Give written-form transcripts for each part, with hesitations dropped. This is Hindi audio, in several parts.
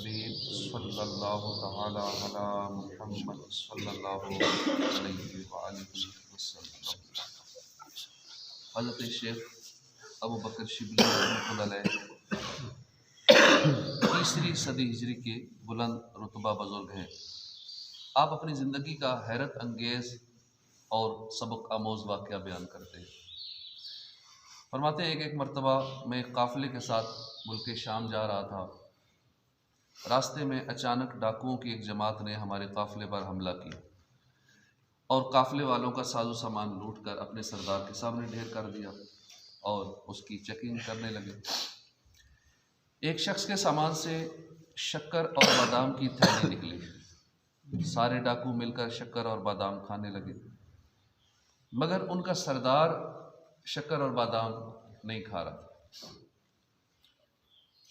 हबीब सल्लल्लाहु तआला अला मुहम्मद सल्लल्लाहु अलैहि व आलिहि वसल्लम। हज़रत शेख अबू बकर शिबली रहमतुल्लाह अलैह तीसरी सदी हिजरी के बुलंद रुतबा बुजुर्ग हैं। आप अपनी ज़िंदगी का हैरत अंगेज़ और सबक आमोज़ वाक़या बयान करते हैं। फरमाते हैं एक मरतबा मैं एक काफ़िले के साथ मुल्क शाम जा रहा था। रास्ते में अचानक डाकुओं की एक जमात ने हमारे काफ़िले पर हमला किया और काफ़िले वालों का साजो सामान लूट कर अपने सरदार के सामने ढेर कर दिया और उसकी चेकिंग करने लगे। एक शख्स के सामान से शक्कर और बादाम की थैली निकली। सारे डाकू मिलकर शक्कर और बादाम खाने लगे, मगर उनका सरदार शक्कर और बादाम नहीं खा रहा था।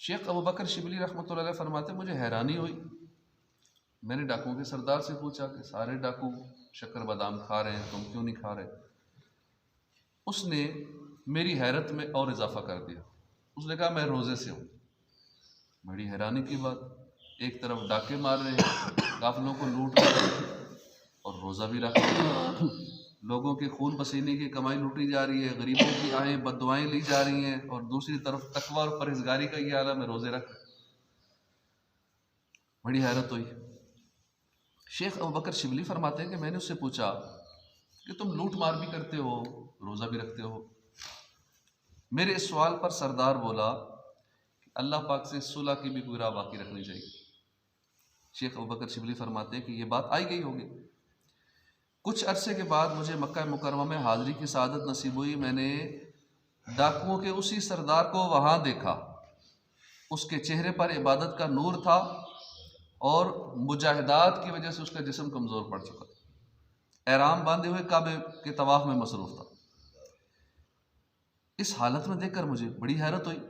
शेख अबू बकर शिबली रहमतुल्लाह अलैह फरमाते मुझे हैरानी हुई। मैंने डाकुओं के सरदार से पूछा कि सारे डाकू शक्कर बादाम खा रहे हैं, तुम क्यों नहीं खा रहे? उसने मेरी हैरत में और इजाफा कर दिया। उसने कहा मैं रोज़े से हूँ। बड़ी हैरानी की बात, एक तरफ डाके मार रहे हैं, काफिलों को लूट रहे हैं और रोज़ा भी रख रहे हैं। लोगों के खून पसीने की कमाई लूटी जा रही है, गरीबों की आहें बद्दुआएं ली जा रही हैं और दूसरी तरफ तकवा और परहेजगारी का ये आलम है, रोज़े रख। बड़ी हैरत हुई। शेख अबू बकर शिबली फरमाते हैं कि मैंने उससे पूछा कि तुम लूट मार भी करते हो, रोज़ा भी रखते हो। मेरे इस सवाल पर सरदार बोला कि अल्लाह पाक से सुलह की भी कोई राह बाकी रखनी चाहिए। शेख अबू बकर शिबली फरमाते हैं कि ये बात आई गई होगी। कुछ अरसे के बाद मुझे मक्का मुकरमा में हाज़िरी की सआदत नसीब हुई। मैंने डाकुओं के उसी सरदार को वहाँ देखा। उसके चेहरे पर इबादत का नूर था और मुजाहिदात की वजह से उसका जिस्म कमज़ोर पड़ चुका था। एहराम बांधे हुए काबे के तवाफ में मसरूफ़ था। इस हालत में देखकर मुझे बड़ी हैरत हुई।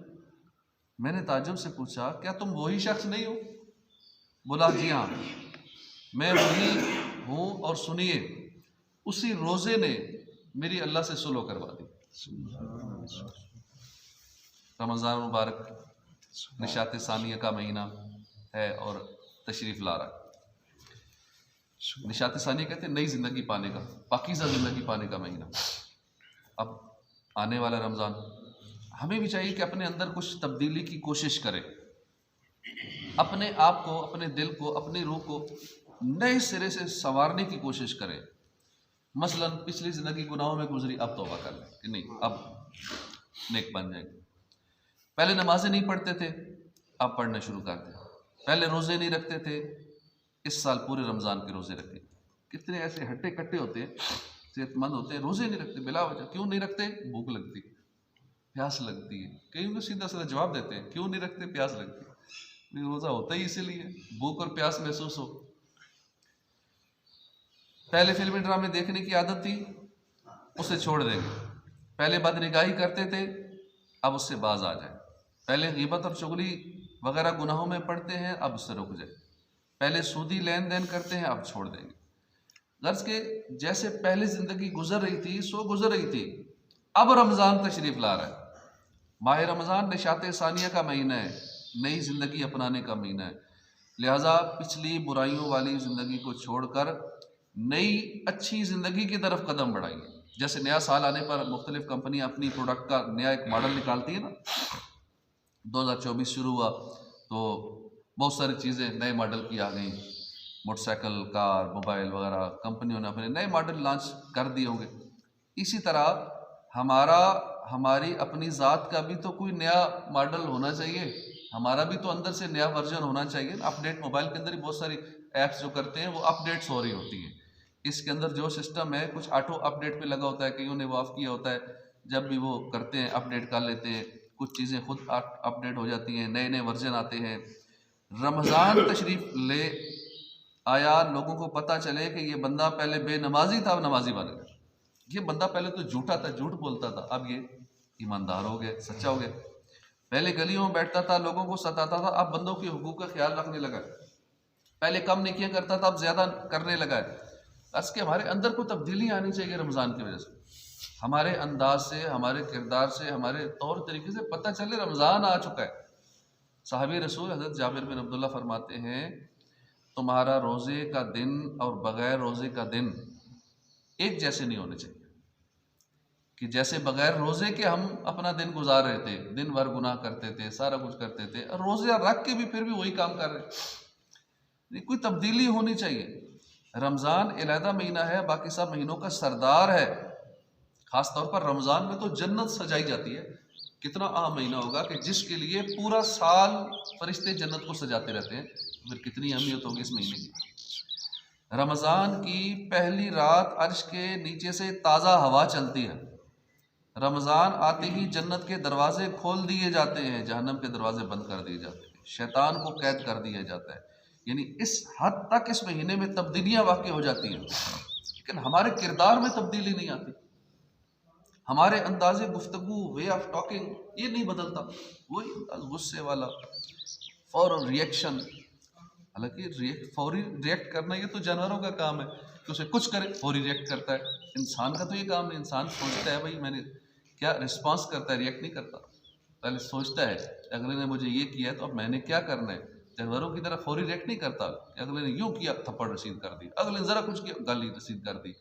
मैंने ताज्जुब से पूछा, क्या तुम वही शख्स नहीं हो? बोला, जी हाँ, मैं वही हूँ। और सुनिए, उसी रोज़े ने मेरी अल्लाह से सुलह करवा दी। रमज़ान मुबारक निशात सानिया का महीना है और तशरीफ़ ला रहा है। निशात सानिया कहते हैं नई ज़िंदगी पाने का, पाकीज़ा ज़िंदगी पाने का महीना। अब आने वाला रमज़ान, हमें भी चाहिए कि अपने अंदर कुछ तब्दीली की कोशिश करें। अपने आप को, अपने दिल को, अपनी रूह को नए सिरे से संवारने की कोशिश करें। मसलन पिछली ज़िंदगी गुनाहों में गुजरी, अब तौबा कर लें कि नहीं, अब नेक बन जाएंगे। पहले नमाजें नहीं पढ़ते थे, अब पढ़ना शुरू कर दें। पहले रोज़े नहीं रखते थे, इस साल पूरे रमज़ान के रोज़े रखें। कितने ऐसे हट्टे कट्टे होते हैं, सेहतमंद होते हैं, रोज़े नहीं रखते बिला वजह। क्यों नहीं रखते? भूख लगती, प्यास लगती है। कई तो सीधा सीधा जवाब देते हैं, क्यों नहीं रखते? प्यास लगती है। रोज़ा होता ही इसीलिए, भूख और प्यास महसूस हो। पहले फिल्मी ड्रामे देखने की आदत थी, उसे छोड़ देंगे। पहले बदनिगाही करते थे, अब उससे बाज आ जाए। पहले गीबत और चुगली वगैरह गुनाहों में पड़ते हैं, अब उससे रुक जाए। पहले सूदी लेन देन करते हैं, अब छोड़ देंगे। गर्ज के जैसे पहले ज़िंदगी गुजर रही थी सो गुजर रही थी, अब रमज़ान तशरीफ़ ला रहा है। माह रमज़ान निशात सानिया का महीना है, नई ज़िंदगी अपनाने का महीना है। लिहाजा पिछली बुराइयों वाली ज़िंदगी को छोड़कर नई अच्छी ज़िंदगी की तरफ कदम बढ़ाइए। जैसे नया साल आने पर मुख्तलिफ कंपनियाँ अपनी प्रोडक्ट का नया एक मॉडल निकालती है ना। 2024 शुरू हुआ तो बहुत सारी चीज़ें नए मॉडल की आ गई, मोटरसाइकिल, कार, मोबाइल वगैरह कंपनियों ने अपने नए मॉडल लॉन्च कर दिए होंगे। इसी तरह हमारी अपनी ज़ात का भी तो कोई नया मॉडल होना चाहिए, हमारा भी तो अंदर से नया वर्जन होना चाहिए। अपडेट मोबाइल के अंदर ही बहुत सारी ऐप्स जो करते हैं वो अपडेट्स हो रही होती हैं। इसके अंदर जो सिस्टम है कुछ ऑटो अपडेट पे लगा होता है, कईयों ने वो ऑफ किया होता है। जब भी वो करते हैं अपडेट कर लेते हैं, कुछ चीज़ें खुद अपडेट हो जाती हैं, नए नए वर्जन आते हैं। रमज़ान तशरीफ़ ले आया, लोगों को पता चले कि ये बंदा पहले बेनमाजी था, अब नमाजी बन गया। ये बंदा पहले तो झूठा था, झूठ बोलता था, अब ये ईमानदार हो गया, सच्चा हो गया। पहले गलियों में बैठता था, लोगों को सताता था, अब बंदों के हुकूक का ख्याल रखने लगा। पहले कम नेकियां करता था, अब ज़्यादा करने लगा है। बस के हमारे अंदर को तब्दीली आनी चाहिए रमज़ान की वजह से। हमारे अंदाज से, हमारे किरदार से, हमारे तौर तरीके से पता चले रमज़ान आ चुका है। साहबी रसूल हज़रत जाबिर बिन अब्दुल्ला फरमाते हैं, तुम्हारा रोज़े का दिन और बग़ैर रोज़े का दिन एक जैसे नहीं होने चाहिए। कि जैसे बग़ैर रोज़े के हम अपना दिन गुजार रहे थे, दिन भर गुनाह करते थे, सारा कुछ करते थे, और रोज़े रख के भी फिर भी वही काम कर रहे, कोई तब्दीली होनी चाहिए। रमज़ान अलहदा महीना है, बाकी सब महीनों का सरदार है। ख़ास तौर पर रमज़ान में तो जन्नत सजाई जाती है। कितना अहम महीना होगा कि जिसके लिए पूरा साल फरिश्ते जन्नत को सजाते रहते हैं, फिर कितनी अहमियत होगी इस महीने की। रमज़ान की पहली रात अर्श के नीचे से ताज़ा हवा चलती है। रमज़ान आते ही जन्नत के दरवाजे खोल दिए जाते हैं, जहन्नम के दरवाजे बंद कर दिए जाते हैं, शैतान को कैद कर दिया जाता है। यानी इस हद तक इस महीने में तब्दीलियाँ वाक़ई हो जाती हैं, लेकिन हमारे किरदार में तब्दीली नहीं आती, हमारे अंदाज़े गुफ्तगू, वे ऑफ टॉकिंग ये नहीं बदलता, वही गुस्से वाला फौरन रिएक्शन। हालांकि फौरी रिएक्ट करना ये तो जानवरों का काम है कि उसे कुछ करे फौरी रिएक्ट करता है। इंसान का तो ये काम नहीं, इंसान सोचता है भाई मैंने क्या, रिस्पॉन्स करता है, रिएक्ट नहीं करता। पहले सोचता है अगले ने मुझे ये किया तो अब मैंने क्या करना है। जानवरों की तरह फौरी रिएक्ट नहीं करता, अगले ने यूँ किया थप्पड़ रसीद कर दी, अगले ने ज़रा कुछ किया गाली रसीद कर दी।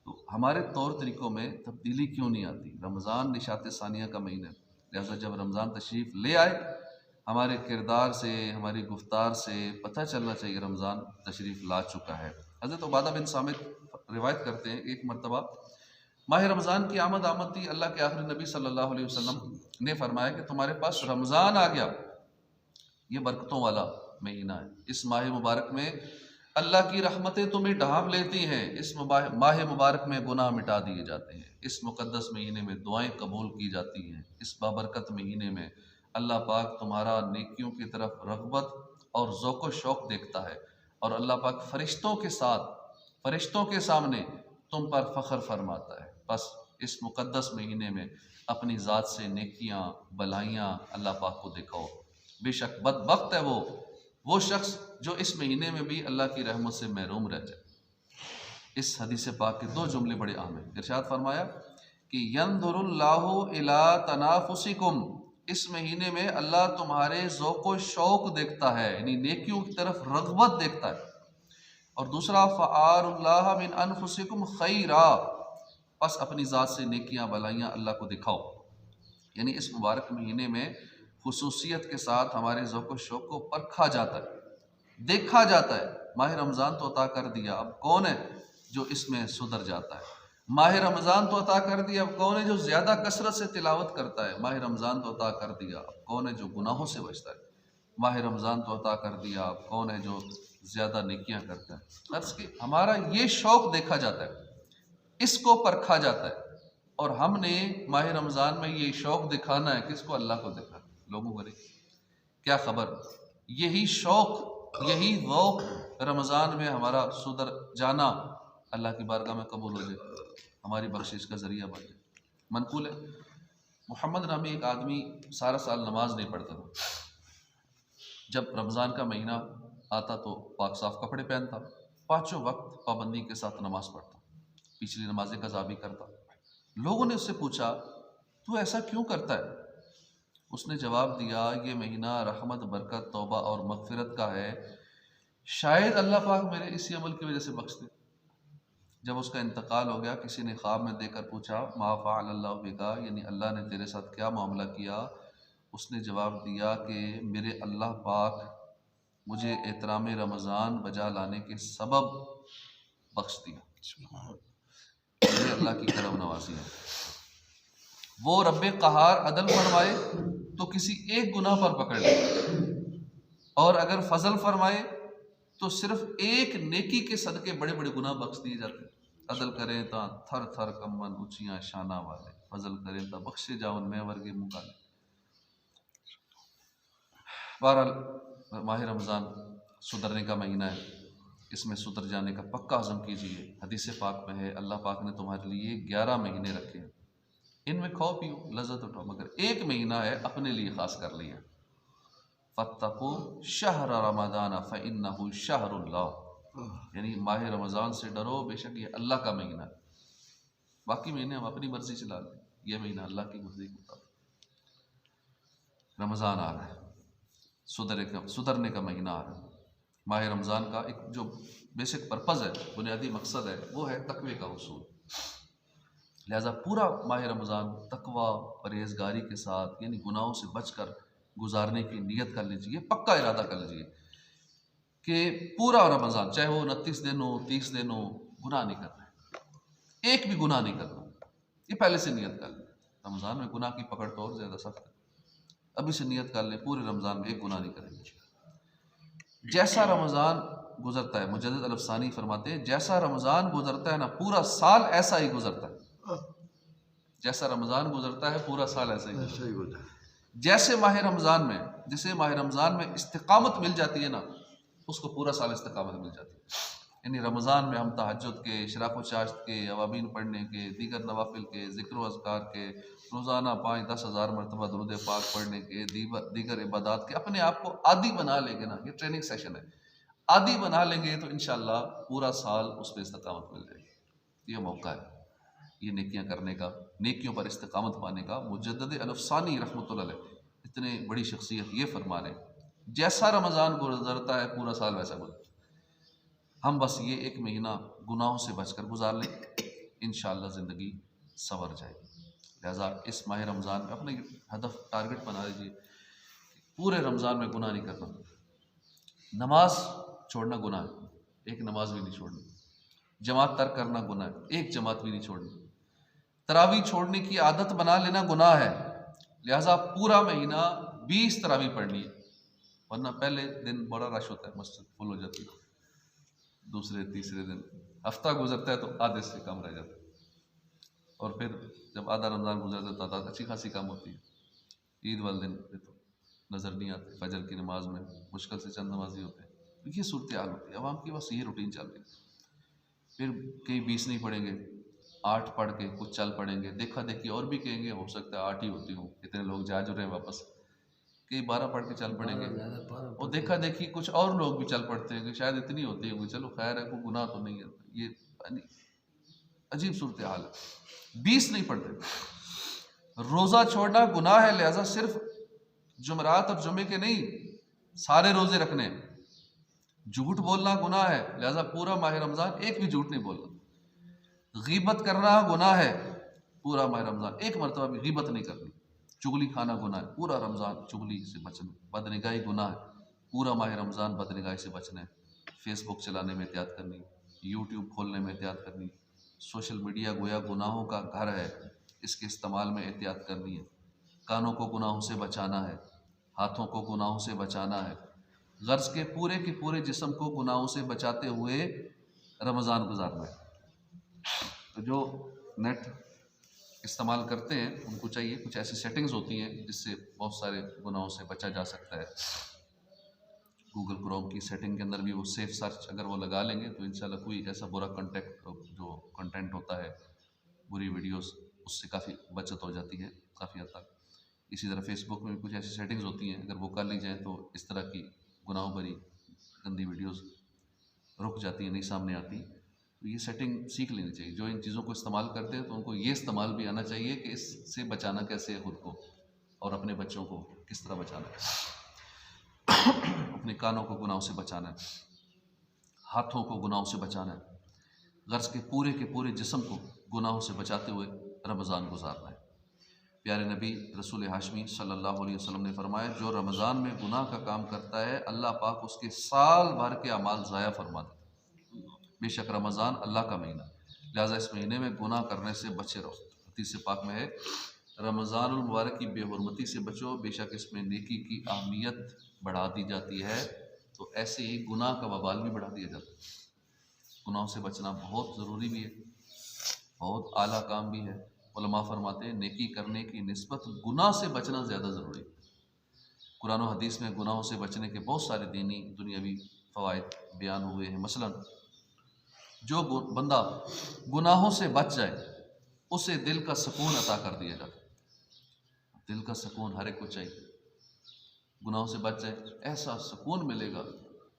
तो हमारे तौर तरीक़ों में तब्दीली क्यों नहीं आती। रमज़ान निशात सानिया का महीना है, लिहाजा जब रमज़ान तशरीफ़ ले आए, हमारे किरदार से, हमारी गुफ्तार से पता चलना चाहिए रमज़ान तशरीफ़ ला चुका है। हज़रत उबादा बिन सामित रिवायत करते हैं, एक मरतबा माह रमज़ान की आमद थी। अल्लाह के आखिरी नबी सल्लल्लाहु अलैहि वसल्लम ने फरमाया कि तुम्हारे पास रमज़ान आ गया, ये बरकतों वाला महीना है। इस माह मुबारक में अल्लाह की रहमतें तुम्हें ढांप लेती हैं, इस माह मुबारक में गुनाह मिटा दिए जाते हैं, इस मुक़द्दस महीने में दुआएं कबूल की जाती हैं, इस बाबरकत महीने में अल्लाह पाक तुम्हारा नेकियों की तरफ रग़बत और ज़ौक़ शौक़ देखता है, और अल्लाह पाक फ़रिश्तों के साथ, फ़रिश्तों के सामने तुम पर फ़ख्र फरमाता है। बस इस मुक़द्दस महीने में अपनी ज़ात से नेकियां भलाइयाँ अल्लाह पाक को दिखाओ। बेशक बदबख्त है वो शख्स जो इस महीने में भी अल्लाह की रहमत से महरूम रह जाए। इस हदीस पाक के दो जुमले बड़े अहम हैं। इरशाद फरमाया कि यंदुरुल्लाहु इला तनाफुसिकुम, इस महीने में अल्लाह तुम्हारे ज़ौक़ शौक़ देखता है, यानी नेकियों की तरफ रग़बत देखता है। और दूसरा फ़आरुल्लाह मिन अनफुसिकुम खैरा, बस अपनी ज़ात से नेकियां भलाइयाँ अल्लाह को दिखाओ। यानी इस मुबारक महीने में खुसूसियत के साथ हमारे ज़ौक़ शौक़ को परखा जाता है, देखा जाता है। माह रमज़ान तो अता कर दिया, अब कौन है जो इसमें सुधर जाता है। माह रमज़ान तो अता कर दिया, अब कौन है जो ज़्यादा कसरत से तिलावत करता है। माह रमज़ान तो अता कर दिया, अब कौन है जो गुनाहों से बचता है। माह रमज़ान तो अता कर दिया, अब कौन है जो ज़्यादा नेकियां करता है। अर्ज़ की हमारा ये शौक़ देखा जाता है, इसको परखा जाता है, और हमने माह रमज़ान में ये शौक़ दिखाना है किसको, अल्लाह को दिखाना। लोगों को नहीं, क्या खबर यही शौक़, यही ज़ौक़ रमज़ान में हमारा सुधर जाना अल्लाह की बारगाह में कबूल हो जाए, हमारी बख्शिश का ज़रिया बन जाए। मनकूल है, मोहम्मद नामी एक आदमी सारा साल नमाज नहीं पढ़ता था। जब रमज़ान का महीना आता तो पाक साफ कपड़े पहनता, पाँचों वक्त पाबंदी के साथ नमाज पढ़ता, पिछली नमाजें कज़ा भी करता। लोगों ने उससे पूछा तू ऐसा क्यों करता है। उसने जवाब दिया ये महीना रहमत, बरकत, तौबा और मग़फ़िरत का है, शायद अल्लाह पाक मेरे इसी अमल की वजह से बख्श दे। जब उसका इंतकाल हो गया, किसी ने ख्वाब में देखकर पूछा मा फ़अलल्लाहु बिका, यानी अल्लाह ने तेरे साथ क्या मामला किया। उसने जवाब दिया कि मेरे अल्लाह पाक मुझे एहतराम रमज़ान बजा लाने के सबब बख्श दिया। ये अल्लाह की करम नवाज़ी है। वो रब्बे क़हार अदल फरमाए तो किसी एक गुनाह पर पकड़ ले, और अगर फजल फरमाए तो सिर्फ एक नेकी के सदके बड़े बड़े गुनाह बख्श दिए जाते हैं। अदल करें तो थर थर कम्मन ऊँचियाँ शाना वाले, फजल करें तो बख्शे जाओन में वर्गे मुकाले। बहरहाल माह रमज़ान सुधरने का महीना है, इसमें सुधर जाने का पक्का अज़म कीजिए। हदीस पाक में है अल्लाह पाक ने तुम्हारे लिए 11 महीने रखे हैं, इनमें खाओ पियो लज़्ज़त उठाओ, मगर एक महीना है अपने लिए ख़ास कर लिया। फ़त्तक़ू शहर रमज़ान फ़इन्नहु शहरुल्लाह, यानी माह रमज़ान से डरो, बेशक ये अल्लाह का महीना है। बाकी महीने हम अपनी मर्ज़ी चला लें, ये महीना अल्लाह की मर्ज़ी के मुताबिक। रमज़ान आ रहा है, सुधरने का महीना आ रहा है। माह रमज़ान का एक जो बेसिक पर्पज़ है, बुनियादी मकसद है, वो है तकवे का हुसूल। लिहाजा पूरा माह रमज़ान तकवा परहेज़गारी के साथ, यानी गुनाहों से बचकर गुजारने की नीयत कर लीजिए, पक्का इरादा कर लीजिए कि पूरा रमज़ान, चाहे वो 29 दिन हो, 30 दिन हो, गुनाह नहीं करना है, एक भी गुनाह नहीं करना। ये पहले से नियत कर लें। रमज़ान में गुनाह की पकड़ तो और ज़्यादा सख्त है, अभी से नियत कर लें पूरे रमज़ान में एक गुनाह नहीं करेंगे। जैसा रमज़ान गुजरता है, मुजद्दिद अल-अफ़सानी फरमाते हैं, जैसा रमज़ान गुजरता है ना, पूरा साल ऐसा ही गुजरता है। जैसा रमज़ान गुजरता है पूरा साल ऐसा ही गुजरता है। जैसे माह रमज़ान में, जिसे माह रमज़ान में इस्तिकामत मिल जाती है ना, उसको पूरा साल इस्तिकामत मिल जाती है। यानी रमज़ान में हम तहज्जुद के, इशराक़ व चाश्त के, अवाबीन पढ़ने के, दीगर नवाफिल के, ज़िक्र व अज़कार के, रोज़ाना 5-10 हज़ार मरतबा दुरूद पाक पढ़ने के, दीगर इबादत के अपने आप को आदी बना लेंगे ना, ये ट्रेनिंग सेशन है, आदी बना लेंगे तो इंशाअल्लाह पूरा साल उस पर इस्तिकामत मिल जाएगी। ये मौका है ये नेकियां करने का, नेकियों पर इस्तिकामत पाने का। मुजद्दिद अल-अफ़सानी रहमतुल्लाह अलैह इतने बड़ी शख्सियत ये फरमा रहे, जैसा रमज़ान गुजरता है पूरा साल वैसा गुजरता है। हम बस ये एक महीना गुनाहों से बचकर गुजार लें, इंशाअल्लाह ज़िंदगी संवर जाएगी। लिहाजा इस माह रमज़ान में अपने हदफ टारगेट बना लीजिए, पूरे रमज़ान में गुनाह नहीं करना। नमाज छोड़ना गुनाह है, एक नमाज भी नहीं छोड़नी। जमात तर्क करना गुनाह है, एक जमात भी नहीं छोड़नी। तरावी छोड़ने की आदत बना लेना गुनाह है। लिहाजा पूरा महीना 20 तरावी पढ़नी है, वरना पहले दिन बड़ा रश होता है, मस्जिद फुल हो जाती है, दूसरे तीसरे दिन हफ्ता गुजरता है तो आधे से कम रह जाता है, और फिर जब आधा रमज़ान गुजरता है तो अच्छी खासी कम होती है। ईद वाले दिन पे तो नज़र नहीं आते, फजर की नमाज में मुश्किल से चंद नमाजी होते हैं। तो ये सूरत हाल होती है, अवाम की बस ये रूटीन चल रही है। फिर कई 20 नहीं पढ़ेंगे, 8 पढ़ के कुछ चल पड़ेंगे, देखा देखी और भी कहेंगे, हो सकता है 8 ही होती हूँ, इतने लोग जा जो रहे हैं वापस, कई 12 पढ़ के चल पड़ेंगे, और देखा देखी कुछ और लोग भी चल पड़ते हैं कि शायद इतनी होती है, चलो खैर है, कोई गुनाह तो नहीं है। ये अजीब सूरत हाल है, 20 नहीं पढ़ते। रोज़ा छोड़ना गुनाह है, लिहाजा सिर्फ जुमरात और जुमे के नहीं, सारे रोजे रखने हैं। झूठ बोलना गुनाह है, लिहाजा पूरा माह रमज़ान एक भी झूठ नहीं बोलना। गीबत करना गुनाह है, पूरा माह रमज़ान एक मरतबा भी गीबत नहीं करनी। चुगली खाना गुनाह है, पूरा रमज़ान चुगली से बचना। बदनिगाही गुनाह है, पूरा माह रमज़ान बदनिगाही से बचना है। फेसबुक चलाने में एहतियात करनी, यूट्यूब खोलने में एहतियात करनी। सोशल मीडिया गोया गुनाहों का घर है, इसके इस्तेमाल में एहतियात करनी है। कानों को गुनाहों से बचाना है, हाथों को गुनाहों से बचाना है। गर्ज के पूरे जिस्म को गुनाहों से बचाते हुए रमज़ान गुजारना है। तो जो नेट इस्तेमाल करते हैं उनको चाहिए, कुछ ऐसी सेटिंग्स होती हैं जिससे बहुत सारे गुनाहों से बचा जा सकता है। गूगल क्रोम की सेटिंग के अंदर भी वो सेफ सर्च अगर वो लगा लेंगे तो इंशाल्लाह कोई ऐसा बुरा जो कंटेंट होता है, बुरी वीडियोस, उससे काफ़ी बचत हो जाती है काफ़ी हद तक। इसी तरह फेसबुक में भी कुछ ऐसी सेटिंग्स होती हैं, अगर वो कर ली जाए तो इस तरह की गुनाहों भरी गंदी वीडियोस रुक जाती हैं, नहीं सामने आती। तो ये सेटिंग सीख लेनी चाहिए। जो इन चीज़ों को इस्तेमाल करते हैं तो उनको ये इस्तेमाल भी आना चाहिए कि इससे बचाना कैसे है ख़ुद को और अपने बच्चों को किस तरह बचाना है। अपने कानों को गुनाहों से बचाना है, हाथों को गुनाहों से बचाना है, गर्ज के पूरे जिस्म को गुनाहों से बचाते हुए रमज़ान गुजारना है। प्यारे नबी रसूल हाशमी सल्लल्लाहु अलैहि वसल्लम ने फरमाया, जो रमज़ान में गुनाह का काम करता है अल्लाह पाक उसके साल भर के अमाल ज़ाया फरमा देता है। बेशक रमज़ान अल्लाह का महीना, लिहाजा इस महीने में गुनाह करने से बचे रहो। हदीस पाक में है, रमज़ानुल मुबारक की बेहुरमती से बचो, बेशक इसमें नेकी की अहमियत बढ़ा दी जाती है, तो ऐसे ही गुनाह का वबाल भी बढ़ा दिया जाता है। गुनाहों से बचना बहुत ज़रूरी भी है, बहुत आला काम भी है। उलमा फरमाते हैं, नेकी करने की निस्बत गुनाह से बचना ज़्यादा ज़रूरी है। कुरान और हदीस में गुनाहों से बचने के बहुत सारे दीनी दुनियावी फ़वाइद बयान हुए हैं। मसलन जो बंदा गुनाहों से बच जाए उसे दिल का सुकून अता कर दिया जाता है। दिल का सुकून हर एक को चाहिए, गुनाहों से बच जाए ऐसा सुकून मिलेगा,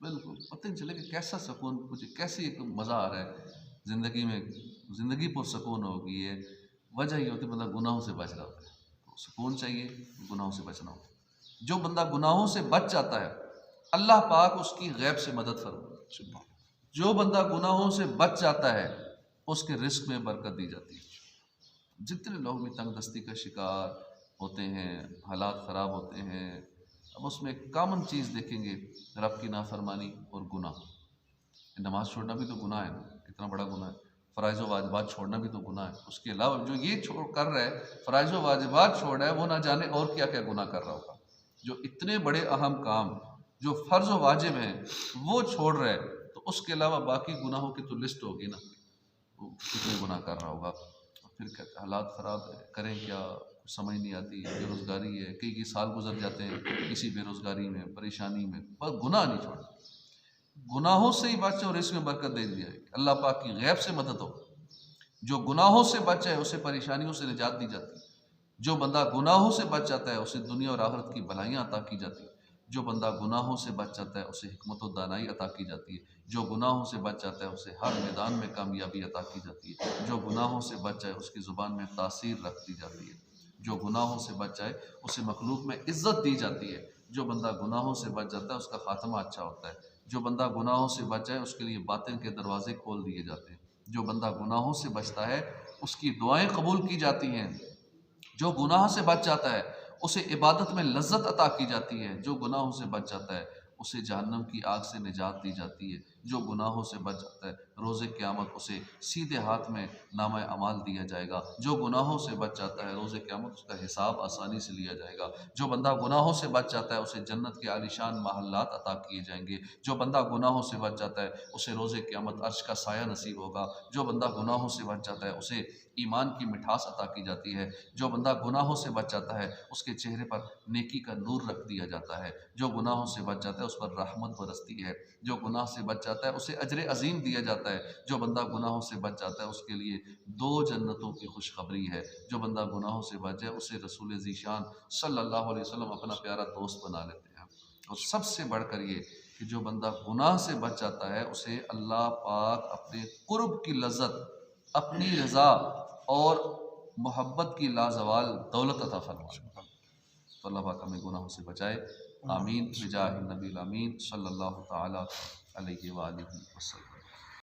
बिल्कुल पता नहीं चलेगा कैसा सुकून, मुझे कैसे एक मज़ा आ रहा है ज़िंदगी में, ज़िंदगी पुरसकून होगी। ये वजह ये होती है मतलब गुनाहों से बच रहा होता है, तो सुकून चाहिए, गुनाहों से बचना होता है। जो बंदा गुनाहों से बच जाता है अल्लाह पाक उसकी गैब से मदद फरमाता है। जो बंदा गुनाहों से बच जाता है उसके रिस्क में बरकत दी जाती है। जितने लोग भी तंगदस्ती का शिकार होते हैं, हालात ख़राब होते हैं, अब उसमें एक कॉमन चीज़ देखेंगे, रब की नाफरमानी और गुनाह। नमाज छोड़ना भी तो गुनाह है ना, कितना बड़ा गुनाह है। फ़राइज़ व वाजिबात छोड़ना भी तो गुनाह है। उसके अलावा जो ये छोड़ कर रहा है, फ़राइज़ व वाजिबात छोड़ रहा है, वो ना जाने और क्या क्या गुनाह कर रहा होगा। जो इतने बड़े अहम काम जो फ़र्ज़ व वाजिब हैं वो छोड़ रहा है, तो उसके अलावा बाकी गुनाहों की तो लिस्ट होगी ना, वो कितने गुनाह कर रहा होगा। फिर कहते हैं हालात ख़राब है, करें क्या, समझ नहीं आती, बेरोज़गारी है, कई कई साल गुजर जाते हैं इसी बेरोज़गारी में, परेशानी में, बस गुनाह नहीं छोड़ना। गुनाहों से ही बचे और इसमें बरकत दे दी जाएगी, अल्लाह पाक की गैब से मदद हो। जो गुनाहों से बच जाए उसे परेशानियों से निजात दी जाती है। जो बंदा गुनाहों से बच जाता है उसे दुनिया और आखिरत की भलाइयाँ अता की जाती है। जो बंदा गुनाहों से बच जाता है उसे हिकमत और दानाई अता की जाती है। जो गुनाहों से बच जाता है उसे हर मैदान में कामयाबी अता की जाती है। जो गुनाहों से बच जाए उसकी ज़ुबान में तासीर रख दी जाती है। जो गुनाहों से बच जाए उसे मखलूक में इज़्ज़त दी जाती है। जो बंदा गुनाहों से बच जाता है उसका खात्मा अच्छा होता है। जो बंदा गुनाहों से बच जाए उसके लिए बातिल के दरवाजे खोल दिए जाते हैं। जो बंदा गुनाहों से बचता है उसकी दुआएं कबूल की जाती हैं। जो गुनाह से बच जाता है उसे इबादत में लज्जत अता की जाती है। जो गुनाहों से बच जाता है उसे जहन्नम की आग से निजात दी जाती है। जो गुनाहों से बच जाता है रोज़े क़यामत उसे सीधे हाथ में नामा अमाल दिया जाएगा। जो गुनाहों से बच जाता है रोज़े क़यामत उसका हिसाब आसानी से लिया जाएगा। जो बंदा गुनाहों से बच जाता है उसे जन्नत के आलीशान महल्लात अता किए जाएंगे। जो बंदा गुनाहों से बच जाता है उसे रोज़े क़यामत अर्श का साया नसीब होगा। जो बंदा गुनाहों से बच जाता है उसे ईमान की मिठास अता की जाती है। जो बंदा गुनाहों से बच जाता है उसके चेहरे पर नेकी का नूर रख दिया जाता है। जो गुनाहों से बच जाता है उस पर रहमत बरसती है। जो गुनाह से बच जाता है उसे अजर अजीम दिया जाता है। जो बंदा गुनाहों से बच जाता है उसके लिए 2 जन्नतों की खुशखबरी है। जो बंदा गुनाहों से बच जाए उसे रसूल ज़ीशान सल्लल्लाहु अलैहि वसल्लम अपना प्यारा दोस्त बना लेते हैं। और सबसे बढ़कर ये कि जो बंदा गुनाह से बच जाता है उसे अल्लाह पाक अपने कुर्ब की लज़्ज़त, अपनी रज़ा और मोहब्बत की लाजवाल दौलत अता फरमाए। तो अल्लाह पाक हमें गुनाहों से बचाए। आमीन बिजाहि नबील आमीन सल्लल्लाहु तआला अलैहि व आलिहि वसल्लम।